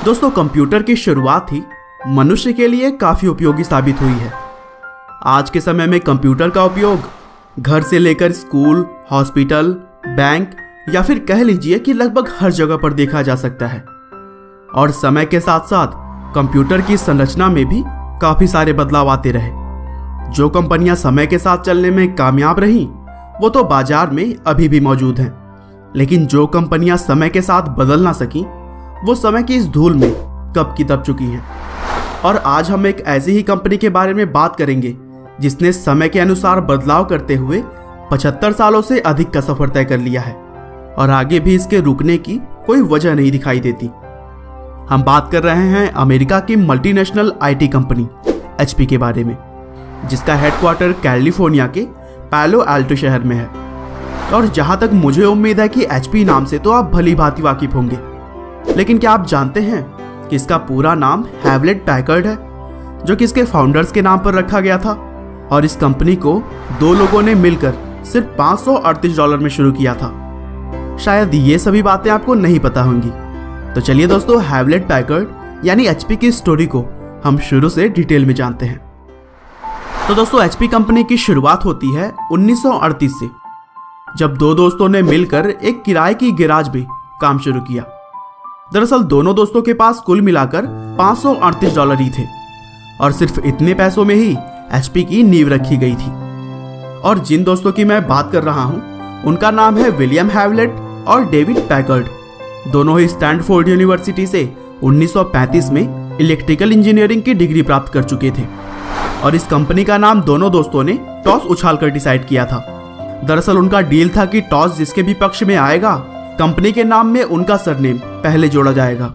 दोस्तों, कंप्यूटर की शुरुआत ही मनुष्य के लिए काफ़ी उपयोगी साबित हुई है। आज के समय में कंप्यूटर का उपयोग घर से लेकर स्कूल, हॉस्पिटल, बैंक या फिर कह लीजिए कि लगभग हर जगह पर देखा जा सकता है। और समय के साथ साथ कंप्यूटर की संरचना में भी काफ़ी सारे बदलाव आते रहे। जो कंपनियां समय के साथ चलने में कामयाब रहीं, वो तो बाजार में अभी भी मौजूद हैं। लेकिन जो कंपनियां समय के साथ बदल ना सकी, वो समय की इस धूल में कब की दब चुकी हैं। और आज हम एक ऐसी ही कंपनी के बारे में बात करेंगे जिसने समय के अनुसार बदलाव करते हुए 75 सालों से अधिक का सफर तय कर लिया है और आगे भी इसके रुकने की कोई वजह नहीं दिखाई देती। हम बात कर रहे हैं अमेरिका की मल्टीनेशनल आईटी कंपनी HP के बारे में, जिसका हेडक्वार्टर कैलिफोर्निया के पालो अल्टो शहर में है। और जहां तक मुझे उम्मीद है कि HP नाम से तो आप भली भांति वाकिफ होंगे, लेकिन क्या आप जानते हैं कि इसका पूरा नाम हैवलेट पैकर्ड है, जो कि इसके फाउंडर्स के नाम पर रखा गया था। और इस कंपनी को दो लोगों ने मिलकर सिर्फ $538 में शुरू किया था। शायद ये सभी बातें आपको नहीं पता होंगी। तो चलिए दोस्तों, हैवलेट पैकर्ड यानी HP की स्टोरी को हम शुरू से डिटेल में जानते हैं। तो दोस्तों, HP कंपनी की शुरुआत होती है 1938 से, जब दो दोस्तों ने मिलकर एक किराए की गैराज में काम शुरू किया। दरअसल दोनों दोस्तों के पास कुल मिलाकर $538 ही थे और सिर्फ इतने पैसों में ही HP की नींव रखी गई थी। और जिन दोस्तों की मैं बात कर रहा हूं, उनका नाम है विलियम हैवलेट और डेविड पैकर्ड। दोनों ही स्टैनफोर्ड यूनिवर्सिटी से 1935 में इलेक्ट्रिकल इंजीनियरिंग की डिग्री प्राप्त कर चुके थे। और इस कंपनी का नाम दोनों दोस्तों ने टॉस उछालकर डिसाइड किया था। दरअसल उनका डील था कि टॉस जिसके भी पक्ष में आएगा, कंपनी के नाम में उनका सरनेम पहले जोड़ा जाएगा।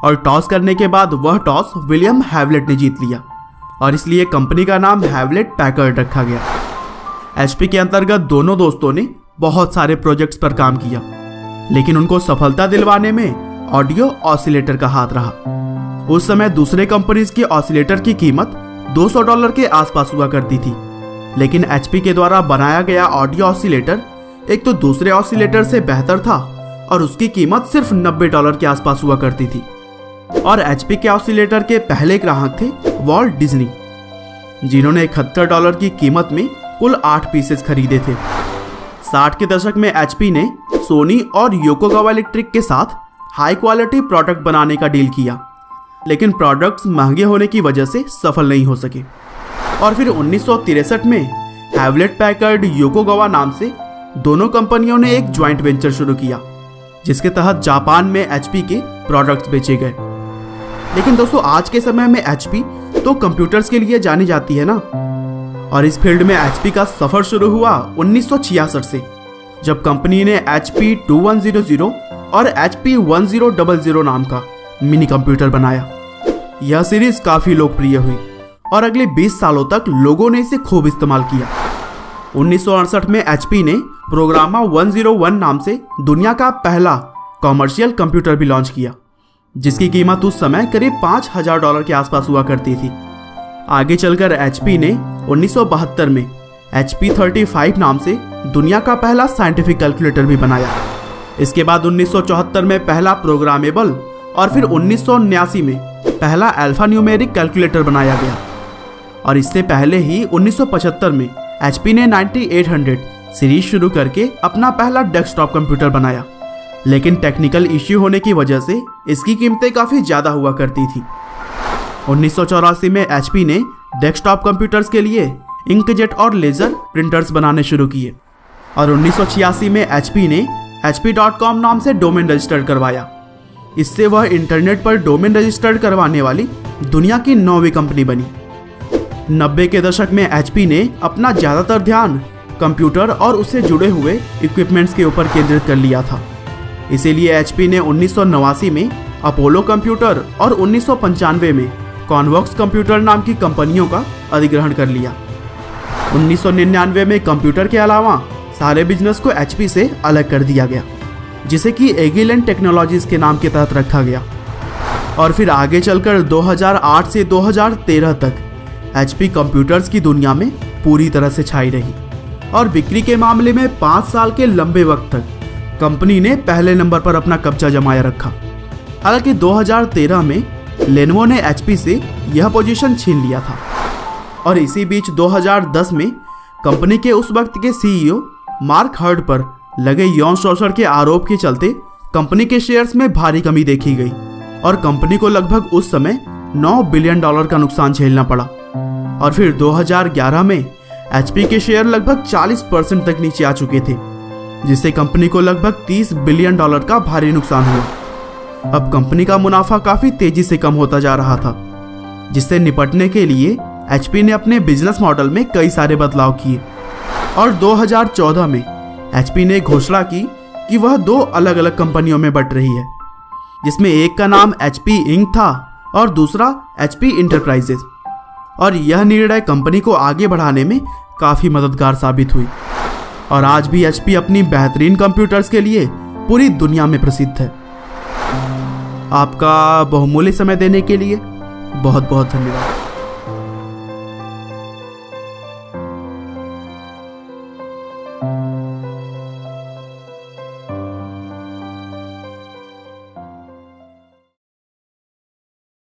और टॉस करने के बाद वह टॉस विलियम हैवलेट ने जीत लिया और इसलिए कंपनी का नाम हैवलेट पैकर्ड रखा गया। HP के अंतर्गत दोनों दोस्तों ने बहुत सारे प्रोजेक्ट्स पर काम किया, लेकिन उनको सफलता दिलवाने में ऑडियो ऑसिलेटर का हाथ रहा। उस समय दूसरे कंपनीज की ऑसिलेटर की कीमत $200 के आसपास हुआ करती थी, लेकिन HP के द्वारा बनाया गया ऑडियो ऑसिलेटर एक तो दूसरे ऑसिलेटर से बेहतर था और उसकी कीमत सिर्फ $90 के आसपास हुआ करती थी। और HP के ऑसिलेटर के पहले ग्राहक थे वॉल्ट डिज्नी, जिन्होंने $71 की कीमत में कुल 8 पीसेस खरीदे थे। 60 के दशक में HP ने सोनी और योकोगावा इलेक्ट्रिक के साथ हाई क्वालिटी प्रोडक्ट बनाने का डील किया, लेकिन प्रोडक्ट्स महंगे होने की वजह से सफल नहीं हो सके। और फिर 1963 में हैवलेट पैकर्ड योकोगावा नाम से दोनों कंपनियों ने एक ज्वाइंट वेंचर शुरू किया, जिसके तहत जापान में HP के प्रोडक्ट्स बेचे गए। लेकिन दोस्तों, आज के समय में HP तो कंप्यूटर्स के लिए जानी जाती है ना। और इस फील्ड में HP का सफर शुरू हुआ 1966 से, जब कंपनी ने HP 2100 और HP 1000 नाम का मिनी कंप्यूटर बनाया। यह सीरीज काफी लोकप्रिय हुई और अगले 20 सालों तक लोगों ने इसे खूब इस्तेमाल किया। 1968 में HP ने प्रोग्रामा 101 नाम से दुनिया का पहला कॉमर्शियल कंप्यूटर भी लॉन्च किया, जिसकी कीमत उस समय करीब $5000 के आसपास हुआ करती थी। आगे चलकर HP ने 1972 में HP 35 नाम से दुनिया का पहला साइंटिफिक कैलकुलेटर भी बनाया। इसके बाद 1974 में पहला प्रोग्रामेबल और फिर 1979 में पहला अल्फा न्यूमेरिक कैलकुलेटर बनाया गया। और इससे पहले ही 1975 में HP ने 9800 सीरीज शुरू करके अपना पहला डेस्कटॉप कंप्यूटर बनाया, लेकिन टेक्निकल इश्यू होने की वजह से इसकी कीमतें काफ़ी ज़्यादा हुआ करती थी। 1984 में HP ने डेस्कटॉप कंप्यूटर्स के लिए इंकजेट और लेज़र प्रिंटर्स बनाने शुरू किए और 1986 में HP ने HP.com नाम से डोमेन रजिस्टर्ड करवाया। इससे वह इंटरनेट पर डोमेन रजिस्टर्ड करवाने वाली दुनिया की 9वीं कंपनी बनी। 90 के दशक में HP ने अपना ज़्यादातर ध्यान कंप्यूटर और उससे जुड़े हुए इक्विपमेंट्स के ऊपर केंद्रित कर लिया था। इसीलिए HP ने 1989 में अपोलो कंप्यूटर और 1995 में कॉन्वॉक्स कंप्यूटर नाम की कंपनियों का अधिग्रहण कर लिया। 1999 में कंप्यूटर के अलावा सारे बिजनेस को HP से अलग कर दिया गया, जिसे कि एगिलेंट टेक्नोलॉजीज के नाम के तहत रखा गया। और फिर आगे चलकर 2008 से 2013 तक HP कंप्यूटर्स की दुनिया में पूरी तरह से छाई रही और बिक्री के मामले में 5 साल के लंबे वक्त तक कंपनी ने पहले नंबर पर अपना कब्जा जमाया रखा। हालांकि 2013 में लेनोवो ने HP से यह पोजीशन छीन लिया था। और इसी बीच 2010 में कंपनी के उस वक्त के CEO मार्क हर्ड पर लगे यौन शोषण के आरोप के चलते कंपनी के शेयर्स में भारी कमी देखी गई और कंपनी को लगभग उस समय $9 बिलियन का नुकसान झेलना पड़ा। और फिर 2011 में HP के शेयर लगभग 40% तक नीचे आ चुके थे, जिससे कंपनी को लगभग $30 बिलियन का भारी नुकसान हुआ। अब कंपनी का मुनाफा काफी तेजी से कम होता जा रहा था, जिससे निपटने के लिए HP ने अपने बिजनेस मॉडल में कई सारे बदलाव किए। और 2014 में HP ने घोषणा की कि वह 2 अलग अलग कंपनियों में बंट रही है, जिसमें एक का नाम HP Inc. था और दूसरा HP Enterprises। और यह निर्णय कंपनी को आगे बढ़ाने में काफ़ी मददगार साबित हुई। और आज भी HP अपनी बेहतरीन कंप्यूटर्स के लिए पूरी दुनिया में प्रसिद्ध है। आपका बहुमूल्य समय देने के लिए बहुत बहुत धन्यवाद।